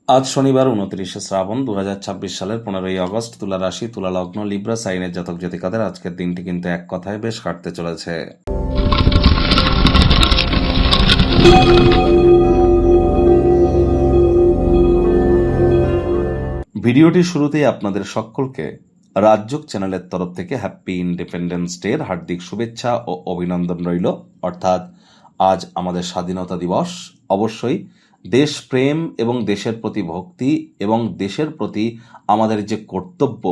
আজ শনিবার 29শে শ্রাবণ 2026 সালের 15ই আগস্ট। তুলা রাশি, তুলা লগ্ন, লিব্রা সাইনের জাতক জাতিকাদের আজকের দিনটি কিন্তু এক কথায় বেশ কাটতে চলেছে। ভিডিওটির শুরুতেই আপনাদের সকলকে রাজযোগ চ্যানেলের তরফ থেকে হ্যাপি ইন্ডিপেন্ডেন্স ডের হার্দিক শুভেচ্ছা ও অভিনন্দন রইল। অর্থাৎ আজ আমাদের স্বাধীনতা দিবস। অবশ্যই দেশপ্রেম এবং দেশের প্রতি ভক্তি এবং দেশের প্রতি আমাদের যে কর্তব্য,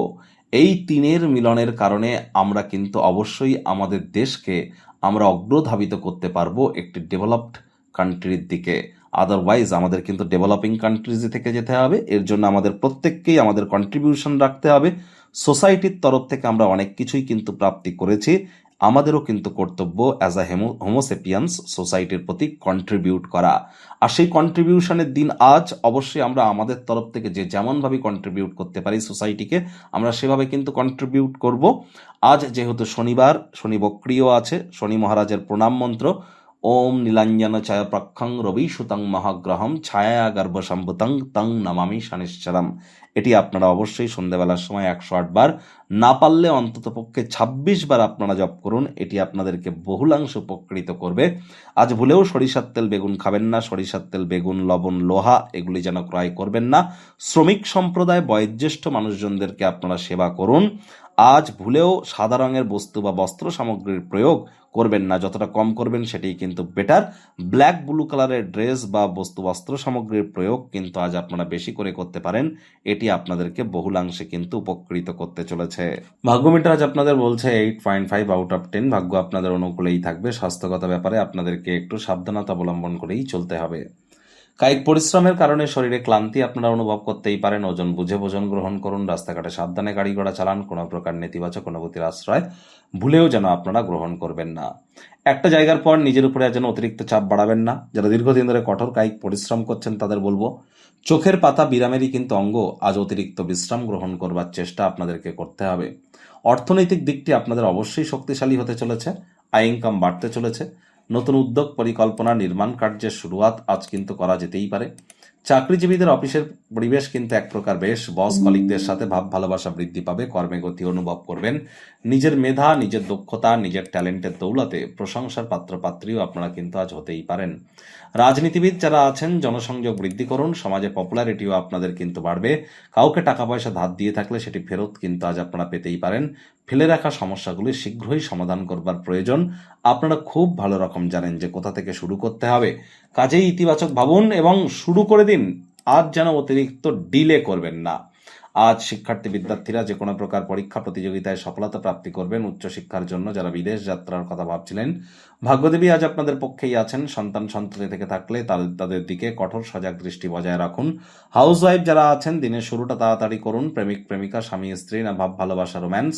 এই তিনের মিলনের কারণে আমরা কিন্তু অবশ্যই আমাদের দেশকে আমরা অগ্রধাবিত করতে পারবো একটি ডেভেলপড কান্ট্রির দিকে। আদারওয়াইজ আমাদের কিন্তু ডেভেলপিং কান্ট্রিজে থেকে যেতে হবে। এর জন্য আমাদের প্রত্যেককেই আমাদের কন্ট্রিবিউশন রাখতে হবে। সোসাইটির তরফ থেকে আমরা অনেক কিছুই কিন্তু প্রাপ্তি করেছি, আমাদেরও কিন্তু কর্তব্য অ্যাজ আ হোমোসেপিয়ান্স সোসাইটির প্রতি কন্ট্রিবিউট করা। আর সেই কন্ট্রিবিউশনের দিন আজ। অবশ্যই আমরা আমাদের তরফ থেকে যে যেমনভাবে কন্ট্রিবিউট করতে পারি সোসাইটিকে, আমরা সেভাবে কিন্তু কন্ট্রিবিউট করব। আজ যেহেতু শনিবার, শনি বক্রিয় আছে, শনি মহারাজের প্রণাম মন্ত্র ওম নীলাঞ্জন ছায়া প্রক্ষং রবি সুতং মহাগ্রহম ছায়া গর্ভ সম্ভুতং তং নমামি শনিশ্চরম। এটি আপনারা অবশ্যই সন্ধ্যাবেলার সময় 108 বার, না পারলে অন্তত পক্ষে 26 বার আপনারা জপ করুন। এটি আপনাদেরকে বহুলাংশ উপকৃত করবে। আজ ভুলেও সরিষার তেল বেগুন খাবেন না। সরিষার তেল বেগুন লবণ লোহা এগুলি যেন ক্রয় করবেন না। শ্রমিক সম্প্রদায় বয়োজ্যেষ্ঠ মানুষজনদেরকে আপনারা সেবা করুন। আজ ভুলেও সাদা রঙের বস্তু বা বস্ত্র সামগ্রীর প্রয়োগ করবেন না। যতটা কম করবেন সেটাই কিন্তু বেটার। ব্ল্যাক ব্লু কালারের ড্রেস বা বস্ত্র সামগ্রীর প্রয়োগ কিন্তু আজ আপনারা বেশি করে করতে পারেন। এটি আপনাদেরকে বহুলাংশে কিন্তু উপকৃত করতে চলেছে। ভাগ্যমিটার আজ আপনাদের বলছে 8.5 আউট অফ 10। ভাগ্য আপনাদের অনুকূলেই থাকবে। স্বাস্থ্যগত ব্যাপারে আপনাদেরকে একটু সাবধানতা অবলম্বন করেই চলতে হবে। কায়িক পরিশ্রমের কারণে শরীরে ক্লান্তি আপনারা অনুভব করতেই পারেন। ওজন বুঝে ভোজন গ্রহণ করুন। রাস্তাঘাটে সাবধানে গাড়ি ঘোড়া চালান। কোনো প্রকার নেতিবাচক অনুভূতির আশ্রয় ভুলেও যেন আপনারা গ্রহণ করবেন না। একটা জায়গার পর নিজের উপরে যেন অতিরিক্ত চাপ বাড়াবেন না। যারা দীর্ঘদিন ধরে কঠোর কায়িক পরিশ্রম করছেন তাদের বলবো, চোখের পাতা বিরামেরই কিন্তু অঙ্গ। আজ অতিরিক্ত বিশ্রাম গ্রহণ করবার চেষ্টা আপনাদেরকে করতে হবে। অর্থনৈতিক দিকটি আপনাদের অবশ্যই শক্তিশালী হতে চলেছে। আয় ইনকাম বাড়তে চলেছে। নতুন উদ্যোগ পরিকল্পনা নির্মাণ কার্যের শুরুয়াত আজ কিন্তু করা যেতেই পারে। চাকরিজীবীদের অফিসের পরিবেশ কিন্তু এক প্রকার বেশ। বস কলিগদের সাথে ভাব ভালোবাসা বৃদ্ধি পাবে। কর্মে গতি অনুভব করবেন। নিজের মেধা, নিজের দক্ষতা, নিজের ট্যালেন্টের দৌলতে প্রশংসার পাত্রপাত্রীও আপনারা কিন্তু আজ হতেই পারেন। রাজনীতিবিদ যারা আছেন জনসংযোগ বৃদ্ধি করুন। সমাজে পপুলারিটিও আপনাদের কিন্তু বাড়বে। কাউকে টাকা পয়সা ধার দিয়ে থাকলে সেটি ফেরত কিন্তু আজ আপনারা পেতেই পারেন। ফেলে রাখা সমস্যাগুলি শীঘ্রই সমাধান করবার প্রয়োজন। আপনারা খুব ভালো রকম জানেন যে কোথা থেকে শুরু করতে হবে। কাজেই ইতিবাচক ভাবুন এবং শুরু করে দিন। আজ যেন অতিরিক্ত ডিলে করবেন না। আজ শিক্ষার্থী বিদ্যার্থীরা যে কোনো প্রকার পরীক্ষা প্রতিযোগিতায় সফলতা প্রাপ্তি করবেন। উচ্চশিক্ষার জন্য যারা বিদেশ যাত্রার কথা ভাবছিলেন, ভাগ্যদেবী আজ আপনাদের পক্ষেই আছেন। সন্তান সন্ততি থেকে থাকলে তাদের দিকে কঠোর সজাগ দৃষ্টি বজায় রাখুন। হাউসওয়াইফ যারা আছেন দিনের শুরুটা তাড়াতাড়ি করুন। প্রেমিক প্রেমিকা, স্বামী স্ত্রী না ভাব ভালোবাসা রোম্যান্স,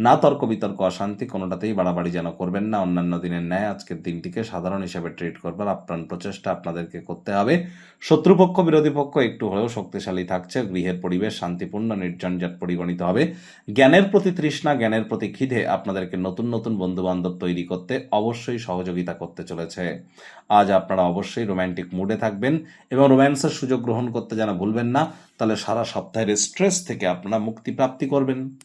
না তর্ক বিতর্ক অশান্তি কোনোটাতেই বাড়াবাড়ি যেন করবেন না। অন্যান্য দিনের ন্যায় আজকের দিনটিকে সাধারণ হিসেবে ট্রিট করবার আপ্রাণ প্রচেষ্টা আপনাদেরকে করতে হবে। শত্রুপক্ষ বিরোধী পক্ষ একটু হলেও শক্তিশালী থাকছে। গৃহের পরিবেশ শান্তিপূর্ণ নির্ঝঞ্ঝাট পরিগণিত হবে। জ্ঞানের প্রতি তৃষ্ণা, জ্ঞানের প্রতি খিদে আপনাদেরকে নতুন নতুন বন্ধু বান্ধব তৈরি করতে অবশ্যই সহযোগিতা করতে চলেছে। আজ আপনারা অবশ্যই রোম্যান্টিক মুডে থাকবেন এবং রোম্যান্সের সুযোগ গ্রহণ করতে যেন ভুলবেন না। তাহলে সারা সপ্তাহের স্ট্রেস থেকে আপনারা মুক্তি প্রাপ্তি করবেন।